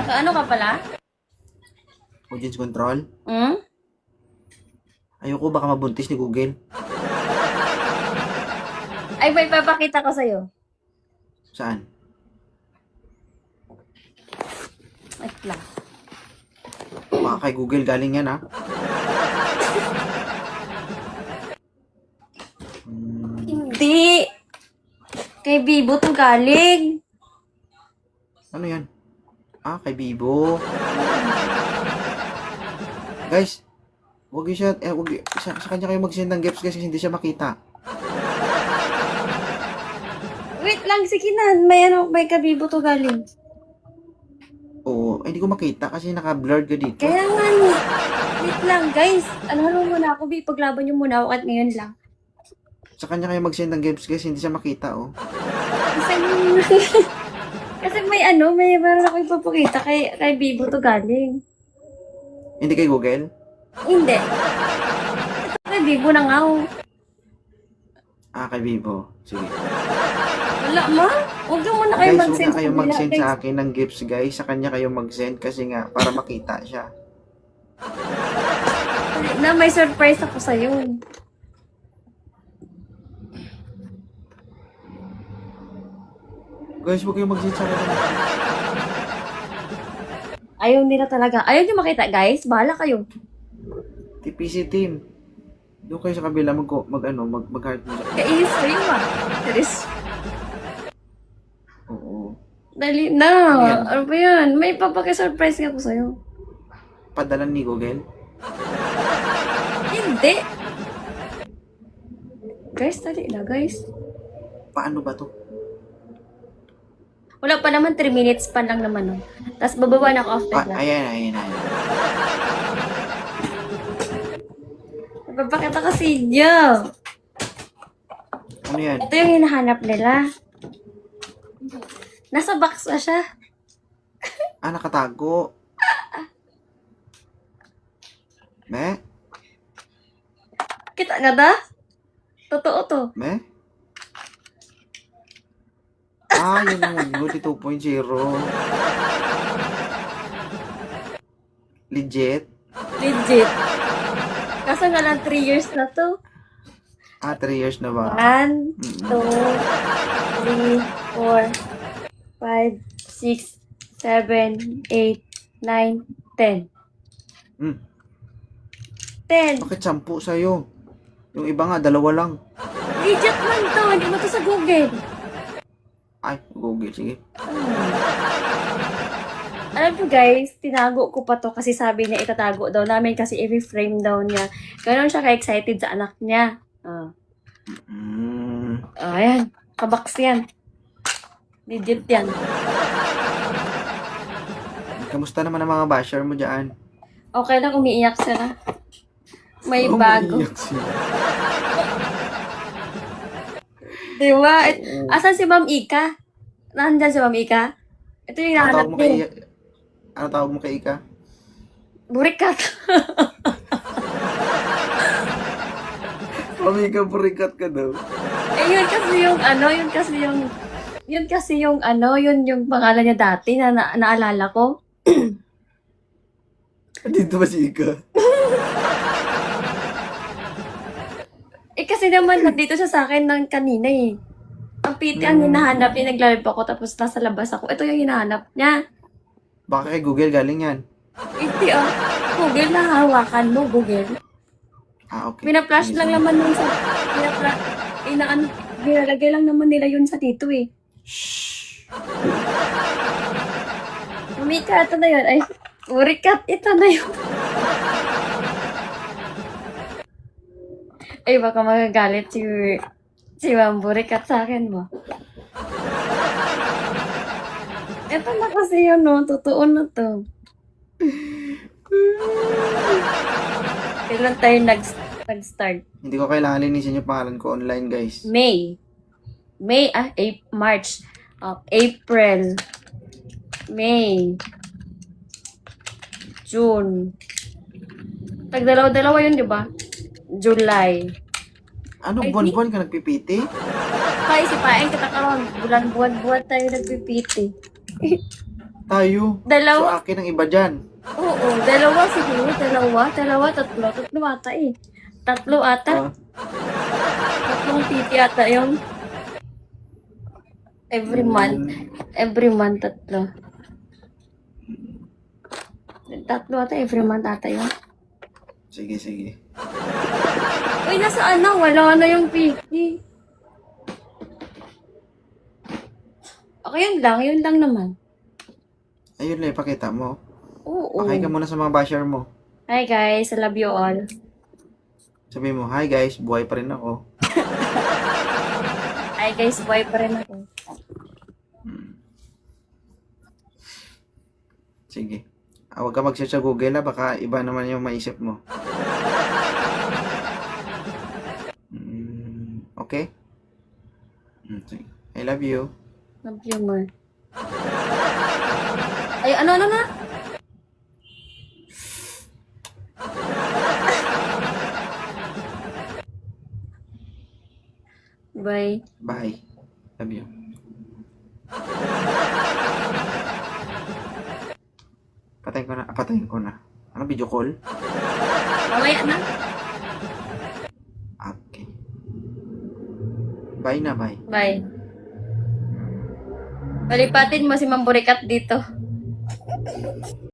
Naka-ano ka pala? Audience control? Hmm? Ayoko baka mabuntis ni Google. Ay, may papakita ko sa'yo. Saan? Wait lang. Baka kay Google galing yan, ha? Hindi. Kay Bibo to galing. Ano yan? Kay Bibo. Guys, wag yun siya, sa kanya kayo mag-send ng gifts guys kasi hindi siya makita. Wait lang, sige na. May kabibo to galing. Oo, hindi ko makita kasi naka-blurred ka dito. Kaya nga ni. Wait lang, guys. Ano muna ako, Bi. Paglaban niyo muna ako at ngayon lang. Sa kanya kayo mag-send ng gifts guys, hindi siya makita, oh. Kasi may meron ako ipapakita kay Bibo to galing. Hindi kay Google? Hindi. Ito kay Bibo na nga, oh. Kay Bibo. Sige. Wala, ma. Huwag ka muna kayo Guys, huwag mag-send na kayo sa mag-send guys. sa akin ng gifts guys. Sa kanya kayo mag-send kasi nga, para makita siya. Na may surprise ako sa'yo. Guys, huwag kayo mag-send sa akin. Ayaw nila talaga. Ayaw niyo makita, guys. Bahala kayo. TPC team. Doon kayo sa kabila mag-heart mo siya. Kainis ko yun, ma. Charis. Oo. Dali na. Yan. Ano ba yan? May papaki-surprise nga ako sa'yo. Padala ni Google. Hindi. Guys, dali na, guys. Paano ba to? Wala pa naman, 3 minutes pa lang naman, no. Tapos bababa na ako after that. Ayan. Papakita kasi niyo. Ano yan? Ito yung hinahanap nila. Nasa box na siya. Nakatago. Me? Kita nga ba? Totoo to. Me? Yun ang Woody 2.0. Legit? Legit. Kaso nga lang 3 years na to. 3 years na ba? 1, 2, 3, 4, 5, 6, 7, 8, 9, 10. Hmm. 10. Bakit 10 sa'yo? Yung iba nga, 2 lang. Legit man to. Hindi mo to sa Google. Google, sige. Alam nyo guys, tinago ko pa to kasi sabi niya itatago daw namin kasi i-reframe daw niya. Ganon siya ka-excited sa anak niya. Ayan. Kabaks yan. Legit yan. Kamusta naman ang mga basher mo dyan? Okay lang, umiiyak sila. May bago. Umiiyak siya. Diba? Asan si Ma'am Ika? Nandyan si Ma'am Ika? Ito yung hinahanap niya. Ano tawag mo kay Ika? Burikat. Pamika, burikat ka daw. Yun kasi yung pangalan niya dati na naalala ko. Dito ba si Ika? Kasi naman, nandito siya sa akin ng kanina eh. Ang piti ang hinahanap niya, naglalib ako tapos nasa labas ako. Ito yung hinahanap niya. Baka kay Google galing yan. Hindi Google na hawakan mo, Google. Okay. Pina-flash lang naman yun sa... Binalagay lang naman nila yun sa dito eh. Shhh. Mika, ito na yun. Ay, Burikat, ito na yun. Ay, baka magagalit si Ma'am Burikat sa akin mo. Ito na kasi yun, no? Totoo na to. Kailan tayo nag-start? Hindi ko kailangan linisin yung pangalan ko online, guys. March. April. May. June. Tagdalawa-dalawa yun, di ba? July. Ano, Ay, buwan-buwan ka nagpipiti? Kaya isipain kita karon bulan-buwan tayo nagpipiti. Tayo. Dalawa. So, akin ang iba dyan. Oo, dalawa siguro. Dalawa, tatlo. Tatlo ata eh. Tatlo ata. Ah, Tatlong titi ata yun. Every month. Every month, tatlo. Tatlo ata, every month ata yun. Sige, sige. Uy, nasaan na? Wala na yung Vicky. Okay, yun lang naman. Ayun lang, ipakita mo. Oo. Pakay ka muna sa mga basher mo. Hi guys, I love you all. Sabi mo, hi guys, buhay pa rin ako. Hi guys, boy pa rin ako. Sige. Huwag ka mag-search sa Google ha, baka iba naman yung maisip mo. Okay? Sige. I love you. Love you more. Ay, ano na? Bye. Bye. Love you. Patayin ko na. Ano, video call? Mamaya na. Okay. Bye na, bye. Bye. Palipatin mo si Mamburikat dito.